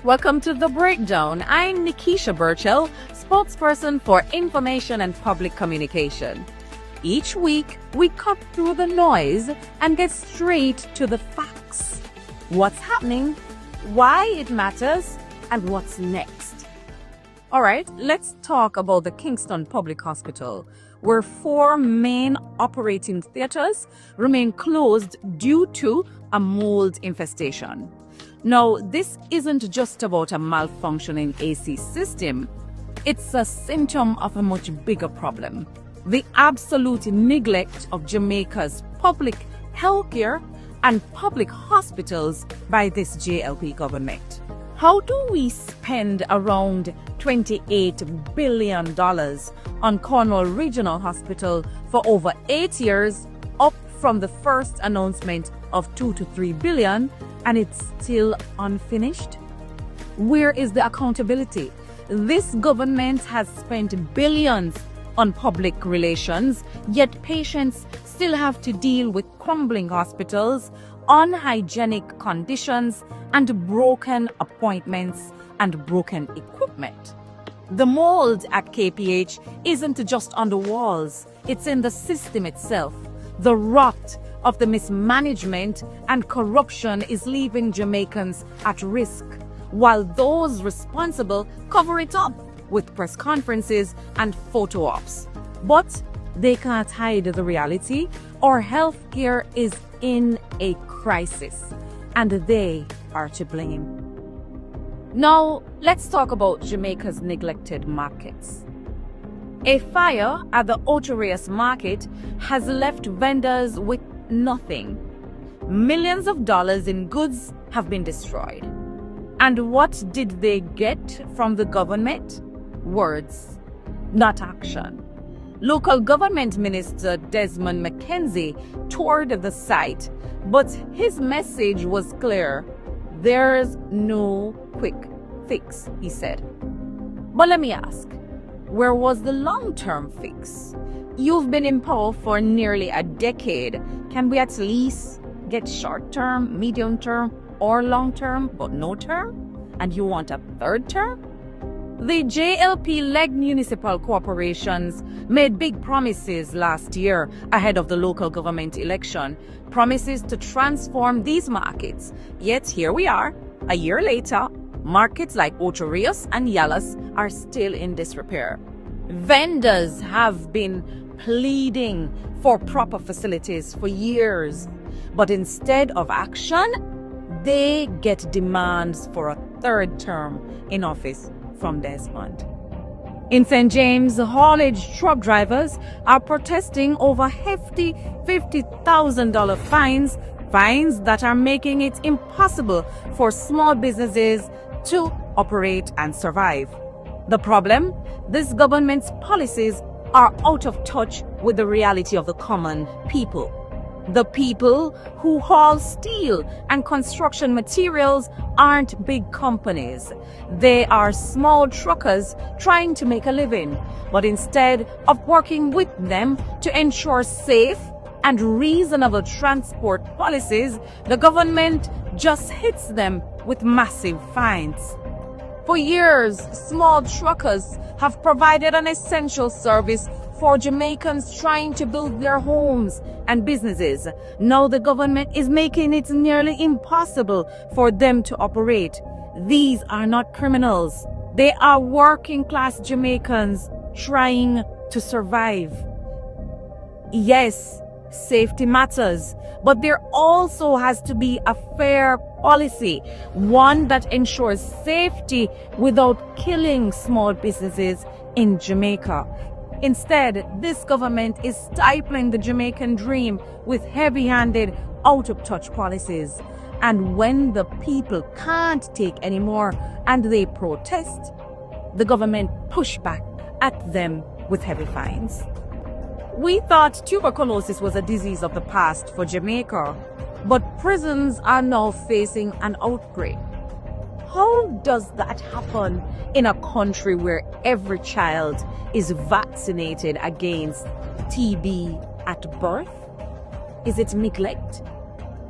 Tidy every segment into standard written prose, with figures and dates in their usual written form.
Welcome to The Breakdown. I'm Nekeisha Burchell, spokesperson for Information and Public Communication. Each week, we cut through the noise and get straight to the facts. What's happening, why it matters, and what's next. All right, let's talk about the Kingston Public Hospital, where 4 main operating theaters remain closed due to a mold infestation. Now, this isn't just about a malfunctioning AC system. It's a symptom of a much bigger problem: the absolute neglect of Jamaica's public healthcare and public hospitals by this JLP government. How do we spend around $28 billion on Cornwall Regional Hospital for over 8 years, up from the first announcement of $2 to $3 billion, and it's still unfinished? Where is the accountability? This government has spent billions on public relations, yet patients still have to deal with crumbling hospitals, unhygienic conditions, and broken appointments and broken equipment. The mold at KPH isn't just on the walls, it's in the system itself. The rot of the mismanagement and corruption is leaving Jamaicans at risk, while those responsible cover it up with press conferences and photo ops. But they can't hide the reality. Our healthcare is in a crisis, and they are to blame. Now, let's talk about Jamaica's neglected markets. A fire at the Ocho Rios Market has left vendors with nothing. Millions of dollars in goods have been destroyed. And what did they get from the government? Words, not action. Local government minister Desmond McKenzie toured the site, but his message was clear: there's no quick fix, he said. But let me ask, where was the long-term fix? You've been in power for nearly a decade. Can we at least get short-term, medium-term, or long-term, but no term? And you want a third term? The JLP-led municipal corporations made big promises last year ahead of the local government election, promises to transform these markets. Yet here we are, a year later, markets like Ocho Rios and Yallahs are still in disrepair. Vendors have been pleading for proper facilities for years, but instead of action, they get demands for a third term in office from Desmond. In St. James, haulage truck drivers are protesting over hefty $50,000 fines that are making it impossible for small businesses to operate and survive. The problem? This government's policies are out of touch with the reality of the common people. The people who haul steel and construction materials aren't big companies. They are small truckers trying to make a living. But instead of working with them to ensure safe and reasonable transport policies, the government just hits them with massive fines. For years, small truckers have provided an essential service for Jamaicans trying to build their homes and businesses. Now the government is making it nearly impossible for them to operate. These are not criminals. They are working class Jamaicans trying to survive. Yes, safety matters, but there also has to be a fair policy, one that ensures safety without killing small businesses in Jamaica. Instead, this government is stifling the Jamaican dream with heavy-handed, out-of-touch policies. And when the people can't take anymore and they protest, the government push back at them with heavy fines. We thought tuberculosis was a disease of the past for Jamaica, but prisons are now facing an outbreak. How does that happen in a country where every child is vaccinated against TB at birth? Is it neglect?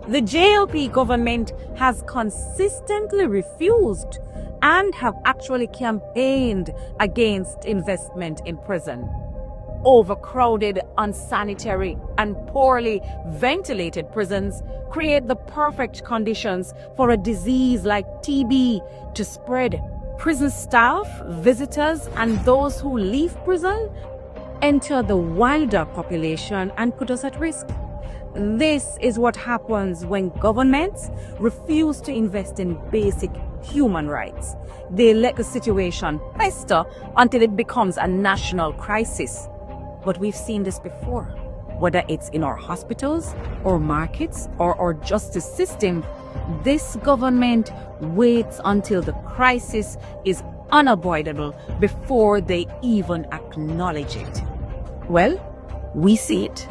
The JLP government has consistently refused and have actually campaigned against investment in prison. Overcrowded, unsanitary, and poorly ventilated prisons create the perfect conditions for a disease like TB to spread. Prison staff, visitors, and those who leave prison enter the wider population and put us at risk. This is what happens when governments refuse to invest in basic human rights. They let the situation fester until it becomes a national crisis. But we've seen this before, whether it's in our hospitals, or markets, or our justice system. This government waits until the crisis is unavoidable before they even acknowledge it. Well, we see it,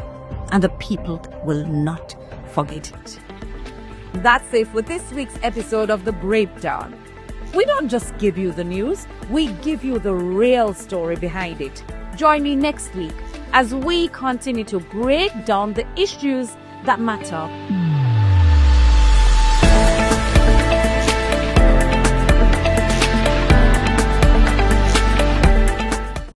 and the people will not forget it. That's it for this week's episode of The Breakdown. We don't just give you the news, we give you the real story behind it. Join me next week as we continue to break down the issues that matter